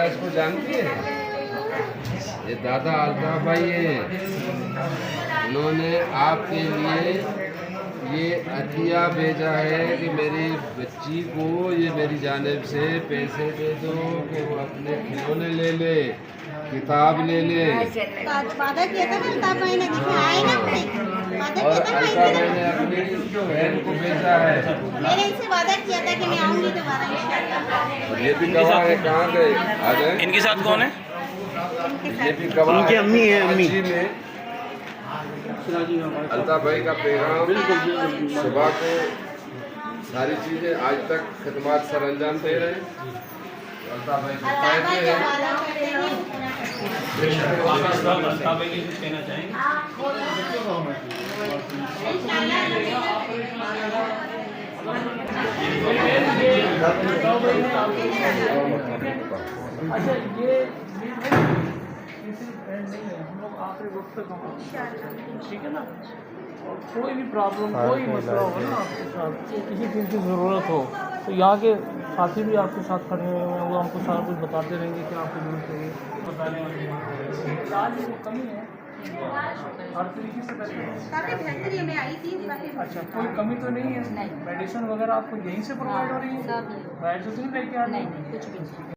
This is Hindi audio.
इसको जानती है, ये दादा अल्ताफ भाई हैं। उन्होंने आपके लिए ये अतिया भेजा है कि मेरी बच्ची को ये मेरी जानिब से पैसे दे दो कि वो अपने खिलौने ले ले, किताब ले ले। वादा किया था ना अल्ताफ भाई ने, देखिए आए ना अपने, वादा और किया था अल्ताफ भाई ने अपनी बहन को भेजा है। मैंने इनसे वादा किया था कि मैं आऊंगी दोबारा इंशाल्लाह। ये भी गवाह है, कहाँ गए? आ गए। इनके साथ कौन है? ये भी गवाह उनकी अम्मी है, अम्मी। में अल्ताफ भाई का पैगाम सुबह को सारी चीज़ें आज तक खिदमत सर अंजाम दे रहे हैं। अल्ताफ भाई को कहते हैं कहना चाहेंगे? अच्छा ये फ्रेंड नहीं है, हम लोग आखिरी वक्त तक हम, ठीक है ना। और कोई भी प्रॉब्लम, कोई मसला हो ना आपके साथ, किसी चीज़ की ज़रूरत हो तो यहाँ के साथी भी आपके साथ खड़े हुए हैं, वो हमको सारा कुछ बताते रहेंगे कि आपको ज़रूरत है। बताने वाले इलाज में कमी है, हर तरीके से काफी बेहतरी में आई थी काफी। अच्छा, कोई कमी तो नहीं है? मेडिसिन वगैरह आपको यहीं से प्रोवाइड हो रही है? बाहर से तो नहीं लेके आ रही? कुछ भी